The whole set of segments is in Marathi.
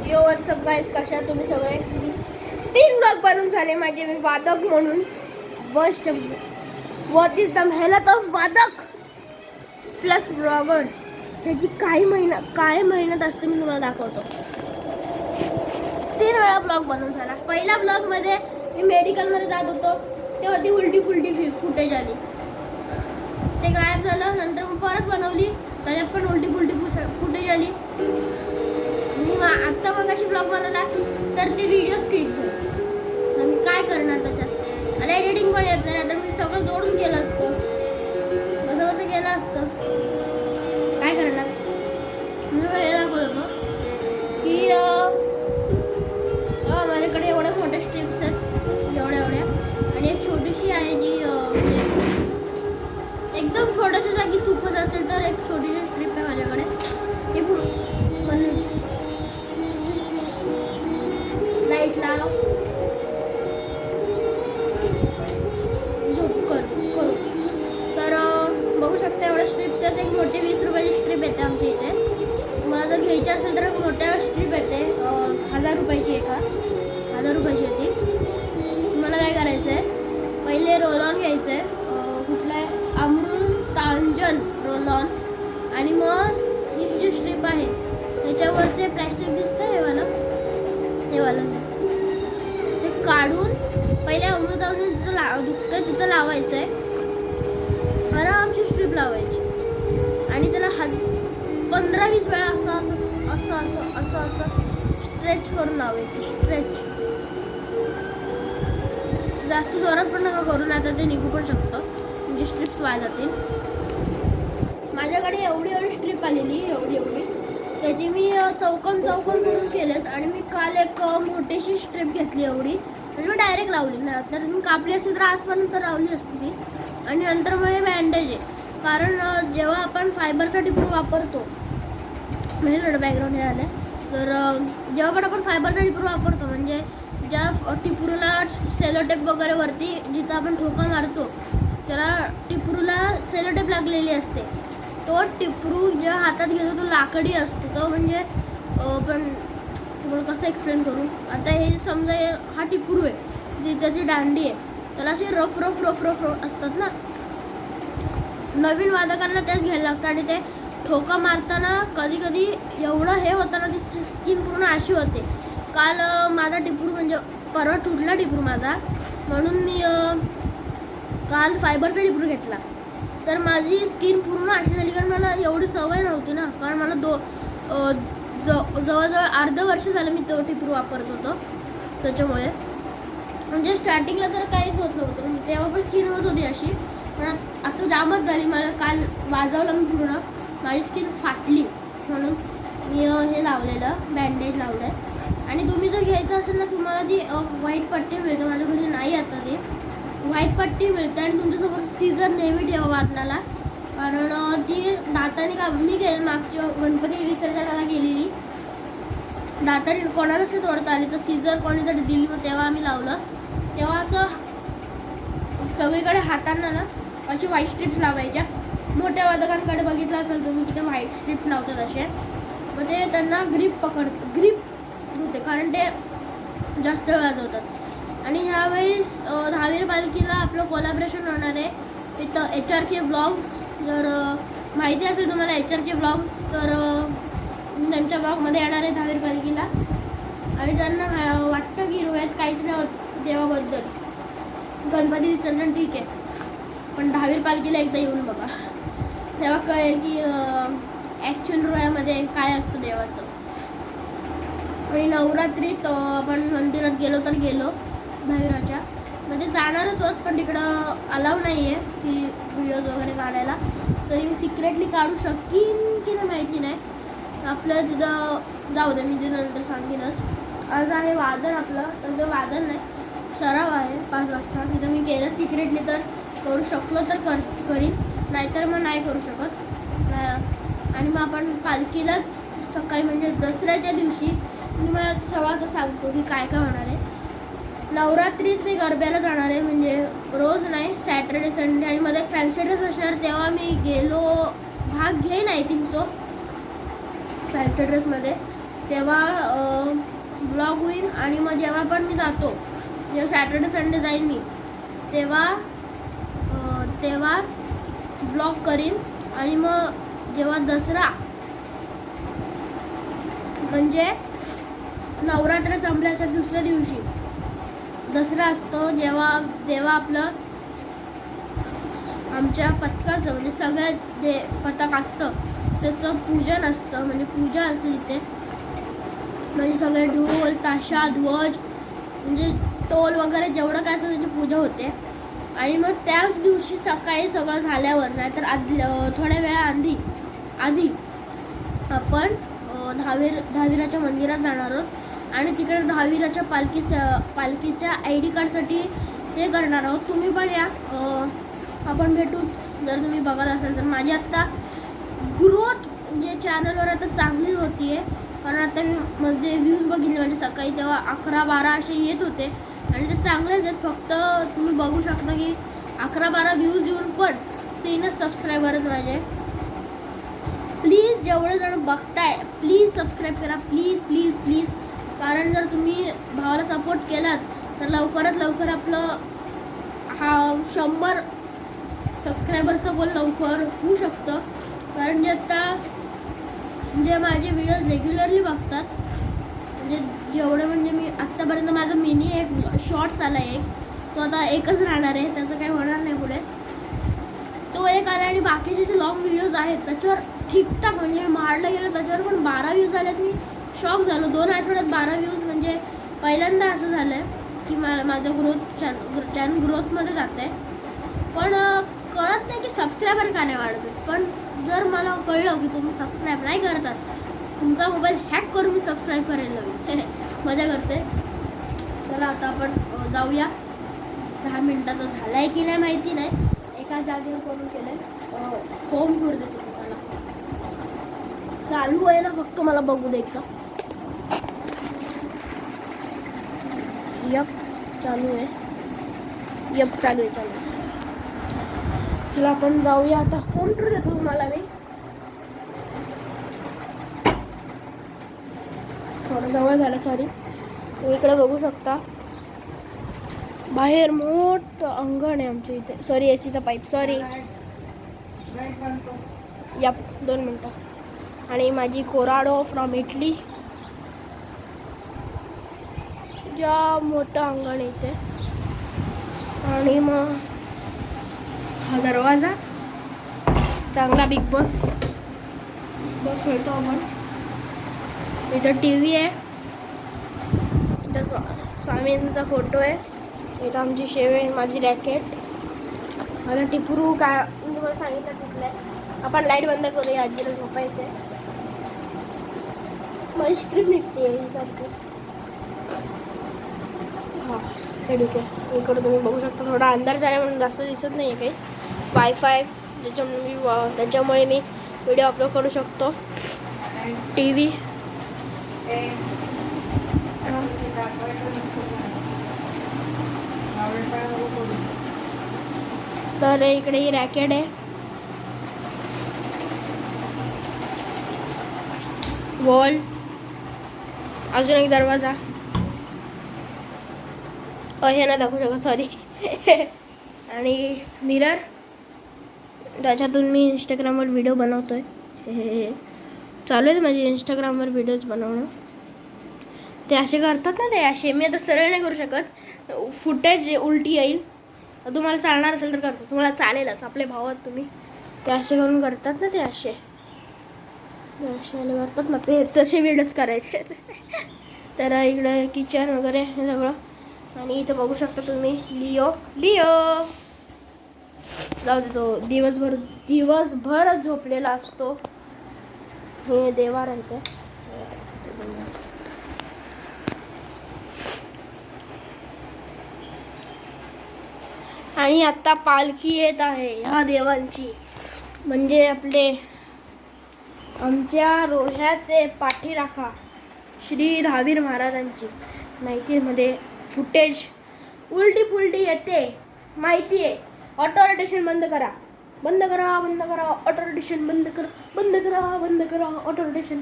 यो व्हॉट्सअप गाईज, कशा तुम्ही सगळे? 3 ब्लॉग बनवून झाले माझे. मी वादक म्हणून बस्ट व्हॉट इज द मेहनत ऑफ वादक प्लस ब्लॉगर, ह्याची काय मेहनत असते मी तुम्हाला दाखवतो. 3 वेळा ब्लॉग बनवून झाला. पहिल्या ब्लॉगमध्ये मी मेडिकलमध्ये जात होतो तेव्हा ती उलटी फुलटी फुटेज आली, ते गायब झालं. नंतर मग परत बनवली, त्याच्यात पण उलटी फुलटी फुटेज आली. आत्ता मग अशी ब्लॉग बनवला तर ते व्हिडिओ स्किप झाले. आणि काय करणार त्याच्यात, मला एडिटिंग पण येत नाही, तर मी सगळं जोडून केलं असतं. कसं केलं असतं, काय करणार. मी हे दाखवत होतो की माझ्याकडे एवढ्या मोठ्या स्ट्रिप्स आहेत, एवढ्या आणि एक छोटीशी आहे जी एकदम छोट्याशा जागी चुकत असेल तर एक छोटीशी स्ट्रिप आहे माझ्याकडे. लाईट लाव, झोप करू तर बघू शकता एवढ्या स्ट्रिप्स आहेत. एक मोठी 20 रुपयाची स्ट्रिप येते आमच्या इथे. मला जर घ्यायची असेल तर मोठ्या स्ट्रिप येते 1000 रुपयाची, 1000 रुपयाची येते. तुम्हाला काय करायचं आहे, पहिले रोल ऑन घ्यायचं आहे, कुठला आहे, अमृतांजन रोल ऑन. आणि मग ही जी स्ट्रिप आहे ह्याच्यावरचे प्लॅस्टिक दिसतं, हे वालं हे काढून पहिले अमृतांजन जिथं दुखतं तिथं लावायचं आहे. आरामशी स्ट्रिप लावायची आणि त्याला 15-20 वेळा असं स्ट्रेच करून लावायचं. स्ट्रेच जास्त जोरात पण नका करून, आता ते निघू पण शकतं, म्हणजे स्ट्रिप्स वाया जातील. माझ्याकडे एवढी स्ट्रिप आलेली, एवढी त्याची मी चौकन करून केलेत. आणि मी काल एक मोठीशी स्ट्रिप घेतली एवढी आणि मी डायरेक्ट लावली ना, तर मी कापली असती तर आजपर्यंत लावली असती ती. आणि नंतर मग हे बँडेज आहे, कारण जेव्हा आपण फायबरचा टिपरू वापरतो, म्हणजे बॅकग्राऊंड हे आलं तर जेव्हा पण आपण फायबरचा टिपरू वापरतो, म्हणजे ज्या टिपरूला सेलोटेप वगैरे वरती जिथं आपण ठोका मारतो त्याला टिपरूला सेलोटेप लागलेली असते. तो टिपरू जेव्हा हातात घेतो तो लाकडी असतो, तो म्हणजे पण तुम्हाला कसं एक्सप्लेन करू. आता हे समजा हा टिपरू आहे, त्याची दांडी आहे, त्याला असे रफ असतात ना. नवीन वादकांना तेच घ्यायला लागतं आणि ते ठोका मारताना कधी एवढं हे होतं ना, ती स्किन पूर्ण अशी होते. काल माझा टिपरू म्हणजे परवा तुटला टिपरू माझा, म्हणून मी काल फायबरचा टिपरू घेतला. तर माझी स्किन पूर्ण अशी झाली, कारण मला एवढी सवय नव्हती ना, कारण मला जवळजवळ अर्ध वर्ष झालं मी तो टिपरू वापरत होतो. त्याच्यामुळे म्हणजे स्टार्टिंगला तर काहीच होत नव्हतं, म्हणजे तेव्हा पण स्किन होत होती अशी, पण आता जामच झाली. मला काल वाजवलं मी पूर्ण, माझी स्किन फाटली, म्हणून मी हे लावलेलं, बँडेज लावलं आहे. आणि तुम्ही जर घ्यायचं असेल ना, तुम्हाला ती व्हाईट पट्टी मिळते, माझ्या घरी नाही आता ते व्हाईट पट्टी मिळते. आणि तुमच्यासोबत सीझर नेहमी ठेवा वादनाला, कारण ती दाताने मी मागच्या गणपती विसर्जनाला गेलेली, दाताने कोणालाच नाही तोडता आली, तर सीझर कोणीतरी दिली, मग तेव्हा आम्ही लावलं. तेव्हा असं सगळीकडे हातांना ना अशी व्हाईट स्ट्रिप्स लावायच्या. मोठ्या वादकांकडे बघितलं असेल तुम्ही की ते व्हाईट स्ट्रिप्स लावतात असे, मग ते त्यांना ग्रीप होते, कारण ते जास्त वेळ वाजवतात. आणि ह्यावेळेस 10वी पालखीला आपलं कोलॅबरेशन होणार आहे इथं HRK व्लॉग्स. जर माहिती असेल तुम्हाला HRK व्लॉग्स, तर मी त्यांच्या ब्लॉगमध्ये येणार आहे 10वी पालखीला. आणि ज्यांना वाटतं की रोह्यात काहीच नाही होत देवाबद्दल, गणपती विसर्जन ठीक आहे, पण 10वी पालखीला एकदा येऊन बघा, तेव्हा कळेल की ॲक्च्युअल रोह्यामध्ये काय असतं देवाचं. आणि नवरात्रीत आपण मंदिरात गेलो 10वीच्या म्हणजे जाणारच होत, पण तिकडं अलाव नाही आहे की व्हिडिओज वगैरे काढायला, तरी मी सिक्रेटली काढू शकीन की नाही माहिती नाही. आपलं तिथं जाऊ दे, मी ते नंतर सांगेनच. आज आहे वादन आपलं, तर ते वादन नाही, सराव आहे 5 वाजता. तिथं मी केलं सिक्रेटली, तर करू शकलो तर करीन, नाहीतर मग नाही करू शकत. आणि मग आपण पालखीलाच सकाळी म्हणजे दसऱ्याच्या दिवशी मी मला सगळं सांगतो की काय होणार आहे. नवरात्रीत मी गरब्याला जाणार आहे, म्हणजे रोज नाही, सॅटर्डे संडे. आणि मध्ये फॅन्सी ड्रेस असणार, तेव्हा मी भाग घेईन आय थिंक सो फॅन्सी ड्रेसमध्ये. तेव्हा ब्लॉग होईल. आणि मग जेव्हा पण मी जातो, जेव्हा सॅटर्डे संडे जाईन मी, तेव्हा तेव्हा ब्लॉग करीन. आणि मग जेव्हा दसरा म्हणजे नवरात्र संपल्याच्या दुसऱ्या दिवशी दसरा असतो, जेव्हा आपलं आमच्या पथकाचं म्हणजे सगळ्या पथक असतं त्याचं पूजन असतं, म्हणजे पूजा असते तिथे. म्हणजे सगळे ढोल ताशा ध्वज म्हणजे टोल वगैरे जेवढं काय असतं त्याची पूजा होते. आणि मग त्याच दिवशी सकाळी सगळं झाल्यावर नाहीतर थोड्या वेळा आधी आपण दहावीराच्या मंदिरात जाणार आहोत. आणि तिकडे दहावीराच्या पालखीच्या ID कार्डसाठी हे करणार आहोत. तुम्ही पण या, आपण भेटूच जर तुम्ही बघत असाल तर. माझी आत्ता ग्रोथ म्हणजे चॅनलवर आता चांगलीच होती आहे, कारण आता मी मध्ये व्ह्यूज बघितले म्हणजे सकाळी तेव्हा 11-12 असे येत होते आणि ते चांगलेच आहेत. फक्त तुम्ही बघू शकता की 11-12 व्ह्यूज येऊन पण 3च सबस्क्रायबर आहेत माझे. प्लीज जेवढे जण बघताय प्लीज सबस्क्राईब करा, प्लीज प्लीज प्लीज. कारण जर तुम्ही भावाला सपोर्ट केलात तर लवकरात लवकर आपलं 100 सबस्क्रायबरचं गोल लवकर होऊ शकतं. कारण जे आता जे माझे व्हिडिओज रेग्युलरली बघतात, म्हणजे जेवढं म्हणजे मी आत्तापर्यंत माझा मिनी एक शॉर्ट्स आला एक, तो आता एकच राहणार आहे, त्याचं काही होणार नाही पुढे. तो एक आला आणि बाकीचे जे लॉंग व्हिडिओज आहेत त्याच्यावर ठीकठाक म्हणजे मी मारला गेलं त्याच्यावर पण 12 व्ह्यूज आलेत. मी शॉक झालो. 2 आठवड्यात 12 व्ह्यूज म्हणजे पहिल्यांदा असं झालं आहे की माझं चॅनल ग्रोथमध्ये जात आहे. पण कळत नाही की सबस्क्रायबर का नाही वाढत. पण जर मला कळलं की तुम्ही सबस्क्राईब नाही करतात, तुमचा मोबाईल हॅक करून मी सबस्क्राईब करायला हवी. मजा करते. चला आता आपण जाऊया. 10 मिनिटाचा झाला आहे की नाही माहिती नाही, एका जागेवर करून केलं आहे. होम टूर देतो तुम्हाला. चालू आहे ना, फक्त मला बघू दे का. चालू आहे. चालू आहे. चला आपण जाऊया आता. होम टूर देतो तुम्हाला मी. थोडं जवळ झालं, सॉरी. तुम्ही इकडे बघू शकता, बाहेर मोठं अंगण आहे आमच्या इथे. Sorry, एसीचा pipe, sorry. 2 मिनटं. आणि माझी कोराडो फ्रॉम इटली. ज्या मोठं अंगण इथे. आणि मग हा दरवाजा चांगला बिग बॉस खेळतो आपण. इथं TV आहे, इथं स्वामींचा फोटो आहे, इथं आमची शेव आहे, माझी रॅकेट. मला टिपरू काय म्हणजे मला सांगितलं कुठलं आहे. आपण लाईट बंद करूया, आजीला झोपायचं आहे. माझी स्क्रीन निघते करते. हां ठीक आहे. इकडं तुम्ही बघू शकता, थोडा अंधार झाला म्हणून जास्त दिसत नाही आहे काही. वायफाय त्याच्यामुळे मी व्हिडिओ अपलोड करू शकतो. TV तर इकडे ही रॅकेट आहे. वॉल, अजून एक दरवाजा. हे ना दाखवू शकत, सॉरी. आणि मिरर, त्याच्यातून मी इंस्टाग्रामवर व्हिडिओ बनवतोय. चालू आहे माझे इंस्टाग्रामवर व्हिडिओज बनवणं. ते असे करतात ना, ते असे. मी आता सरळ नाही करू शकत, फुटेज उलटी येईल. तुम्हाला चालणार असेल तर करतो, तुम्हाला चालेलच. आपले भाव आहेत तुम्ही. ते असे करून करतात ना, ते असे करतात ना, ते तसे व्हिडिओज करायचे. तर इकडे किचन वगैरे हे सगळं. आणि इथं बघू शकता तुम्ही लिओ जाऊ दे, तो दिवसभर झोपलेला असतो. हे देवा राहते. आणि आता पालखी येत आहे ह्या देवांची, म्हणजे आमच्या रोह्याचे पाठीराखा श्री दहावीर महाराजांची. माहितीमध्ये फुटेज उलटी पुलटी येते, माहिती आहे. ऑटो रोटेशन बंद करा, ऑटो रोटेशन बंद करा, ऑटो रोटेशन.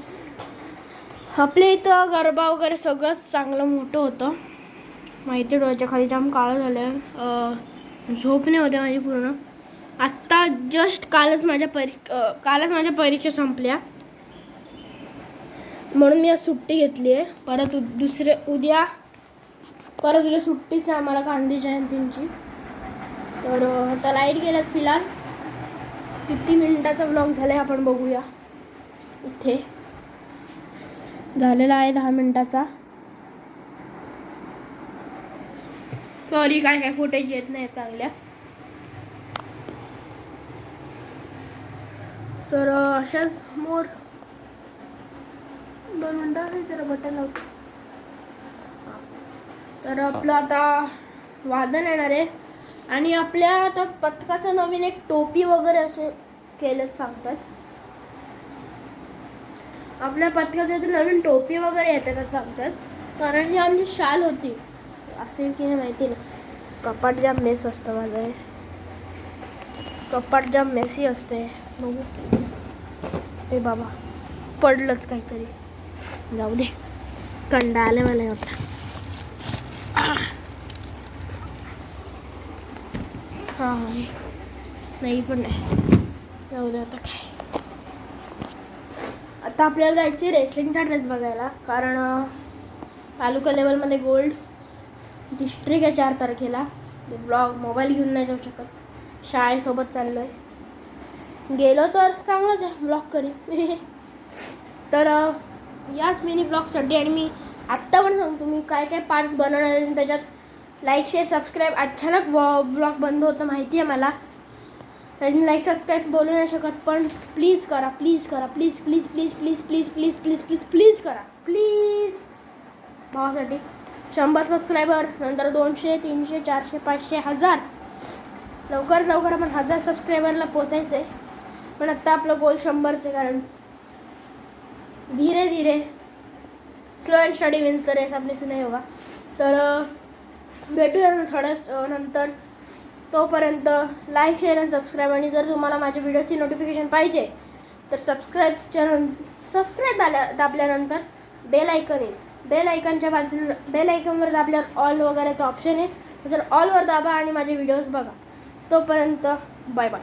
आपल्या इथं गरबा वगैरे सगळंच चांगलं मोठं होतं. माहिती डोळ्याच्या खाली जाम काळं झालं. झोप नाही होते माझी पूर्ण. आत्ता जस्ट कालच माझ्या परीक्षा संपल्या, म्हणून मी आज सुट्टी घेतली आहे. परत उद्या सुट्टीच आहे आम्हाला गांधी जयंतींची. तर आता लाईट गेल्यात फिलहाल. किती मिनिटाचा व्लॉग झाला आहे आपण बघूया. इथे झालेला आहे 10 मिनिटाचा. सॉरी काय फुटेज येत नाही चांगल्या. तर अशाच मोर 2 मिनिटं जरा बटन लावतो. तर आपलं आता वादन येणार आहे आणि आपल्या आता पथकाचं नवीन एक टोपी वगैरे असे केलेत सांगतात. आपल्या पथकाच्या इथे नवीन टोपी वगैरे येतात असं सांगतात. कारण जी आमची शाल होती असेल की नाही माहिती नाही. कपाट जाम मेस असतं माझं. कपाट जाम मेसी असते. बघू ते बाबा पडलंच काहीतरी. जाऊ दे, कंटाळा आले मला होता. हां नाही पण नाही, जाऊ दे आता काय. आता आपल्याला जायचं आहे रेसलिंगचा ड्रेस बघायला. कारण तालुका लेवलमध्ये गोल्ड डिस्ट्रिक्ट आहे 4 तारखेला. ते ब्लॉग मोबाईल घेऊन नाही जाऊ शकत, शाळेसोबत चाललो आहे. गेलो तर चांगलंच आहे, ब्लॉग करीन. तर याच मिनी ब्लॉगसाठी आणि मी आत्ता पण सांगतो मी काय काय पार्ट्स बनवणार आहे. त्याच्यात लाईक शेअर सबस्क्राईब. अचानक ब्लॉग बंद होतं माहिती आहे मला. त्याच्यानी लाईक सबस्क्राईब बोलू नाही शकत, पण प्लीज करा, प्लीज करा, please please please please please please please please please करा प्लीज. भावासाठी 100 सबस्क्रायबर, नंतर 200, 300, 400, 500, 1000. लवकर आपण 1000 सबस्क्रायबरला पोचायचं आहे. पण आत्ता आपलं गोल 100चं. कारण धीरे धीरे slow and steady wins the race आपने सुना होगा. तर भेटूया थोड्या नंतर. तोपर्यंत लाईक शेअर आणि सबस्क्राईब. आणि जर तुम्हाला माझ्या व्हिडिओची नोटिफिकेशन पाहिजे तर सबस्क्राईब दाबल्यानंतर बेल आयकन येईल. बेल आयकनवर दाबल्यावर ऑल वगैरेचा ऑप्शन आहे. जर ऑलवर दाबा आणि माझे व्हिडिओज बघा. तोपर्यंत बाय बाय.